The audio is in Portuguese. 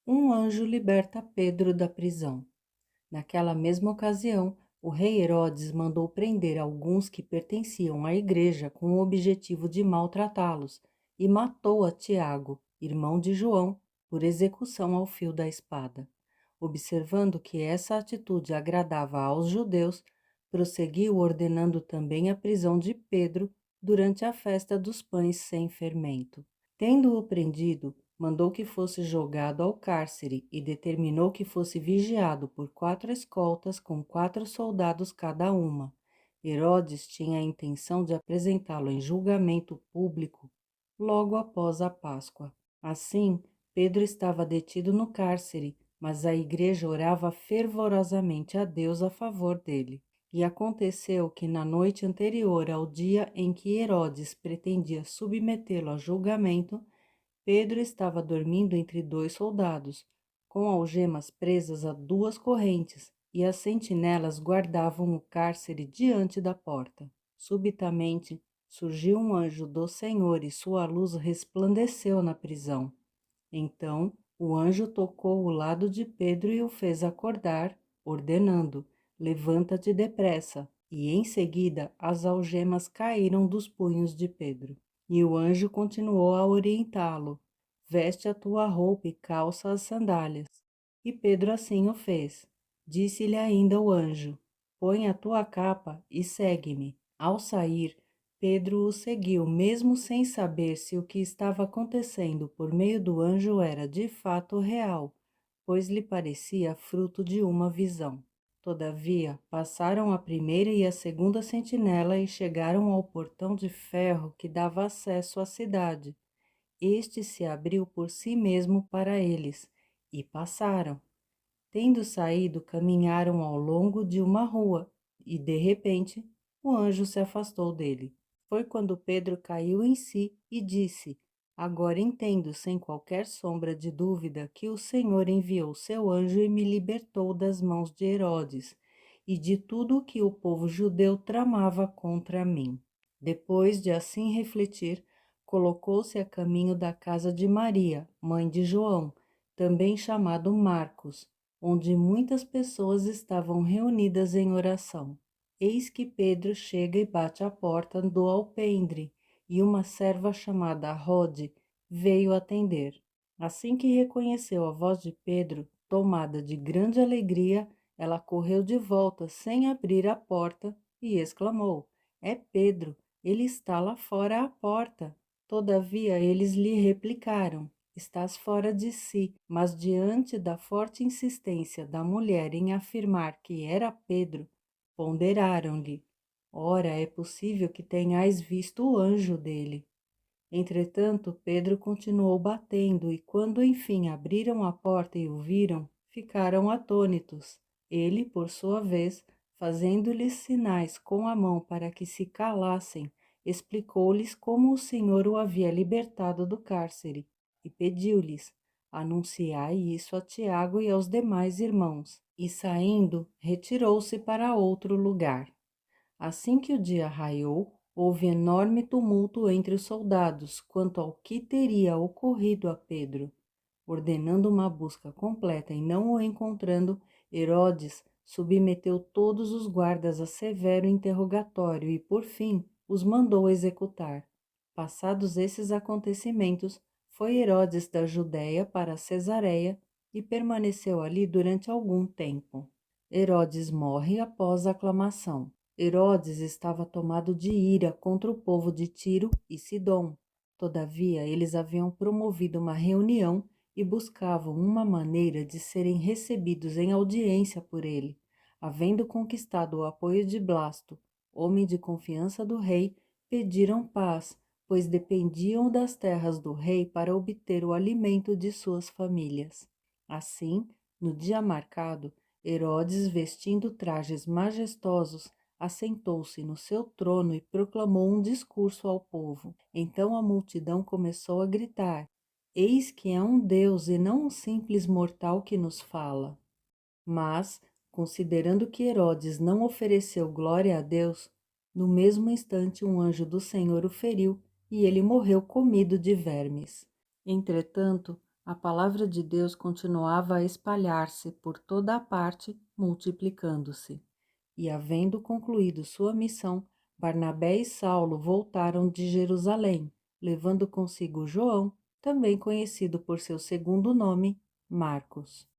Um anjo liberta Pedro da prisão. Naquela mesma ocasião, o rei Herodes mandou prender alguns que pertenciam à igreja com o objetivo de maltratá-los e matou a Tiago, irmão de João, por execução ao fio da espada. Observando que essa atitude agradava aos judeus, prosseguiu ordenando também a prisão de Pedro durante a festa dos pães sem fermento. Tendo-o prendido, mandou que fosse jogado ao cárcere e determinou que fosse vigiado por 4 escoltas com 4 soldados cada uma. Herodes tinha a intenção de apresentá-lo em julgamento público logo após a Páscoa. Assim, Pedro estava detido no cárcere, mas a igreja orava fervorosamente a Deus a favor dele. E aconteceu que na noite anterior ao dia em que Herodes pretendia submetê-lo a julgamento, Pedro estava dormindo entre 2 soldados, com algemas presas a 2 correntes, e as sentinelas guardavam o cárcere diante da porta. Subitamente surgiu um anjo do Senhor e sua luz resplandeceu na prisão. Então o anjo tocou o lado de Pedro e o fez acordar, ordenando: levanta-te depressa. E em seguida as algemas caíram dos punhos de Pedro. E o anjo continuou a orientá-lo: veste a tua roupa e calça as sandálias. E Pedro assim o fez. Disse-lhe ainda o anjo: põe a tua capa e segue-me. Ao sair, Pedro o seguiu, mesmo sem saber se o que estava acontecendo por meio do anjo era de fato real, pois lhe parecia fruto de uma visão. Todavia, passaram a primeira e a segunda sentinela e chegaram ao portão de ferro que dava acesso à cidade. Este se abriu por si mesmo para eles, e passaram. Tendo saído, caminharam ao longo de uma rua, e de repente o anjo se afastou dele. Foi quando Pedro caiu em si e disse: agora entendo sem qualquer sombra de dúvida que o Senhor enviou seu anjo e me libertou das mãos de Herodes e de tudo o que o povo judeu tramava contra mim. Depois de assim refletir, colocou-se a caminho da casa de Maria, mãe de João, também chamado Marcos, onde muitas pessoas estavam reunidas em oração. Eis que Pedro chega e bate à porta do alpendre, e uma serva chamada Rode veio atender. Assim que reconheceu a voz de Pedro, tomada de grande alegria, ela correu de volta sem abrir a porta e exclamou: é Pedro, ele está lá fora à porta. Todavia eles lhe replicaram: estás fora de si. Mas diante da forte insistência da mulher em afirmar que era Pedro, ponderaram-lhe: ora, é possível que tenhais visto o anjo dele. Entretanto, Pedro continuou batendo, e quando enfim abriram a porta e o viram, ficaram atônitos. Ele, por sua vez, fazendo-lhes sinais com a mão para que se calassem, explicou-lhes como o Senhor o havia libertado do cárcere, e pediu-lhes: anunciai isso a Tiago e aos demais irmãos. E saindo, retirou-se para outro lugar. Assim que o dia raiou, houve enorme tumulto entre os soldados quanto ao que teria ocorrido a Pedro. Ordenando uma busca completa e não o encontrando, Herodes submeteu todos os guardas a severo interrogatório e, por fim, os mandou executar. Passados esses acontecimentos, foi Herodes da Judéia para Cesareia e permaneceu ali durante algum tempo. Herodes morre após a aclamação. Herodes estava tomado de ira contra o povo de Tiro e Sidom. Todavia, eles haviam promovido uma reunião e buscavam uma maneira de serem recebidos em audiência por ele. Havendo conquistado o apoio de Blasto, homem de confiança do rei, pediram paz, pois dependiam das terras do rei para obter o alimento de suas famílias. Assim, no dia marcado, Herodes, vestindo trajes majestosos, assentou-se no seu trono e proclamou um discurso ao povo. Então a multidão começou a gritar: eis que é um Deus e não um simples mortal que nos fala. Mas, considerando que Herodes não ofereceu glória a Deus, no mesmo instante um anjo do Senhor o feriu e ele morreu comido de vermes. Entretanto, A palavra de Deus continuava a espalhar-se por toda a parte, multiplicando-se. E, havendo concluído sua missão, Barnabé e Saulo voltaram de Jerusalém, levando consigo João, também conhecido por seu segundo nome, Marcos.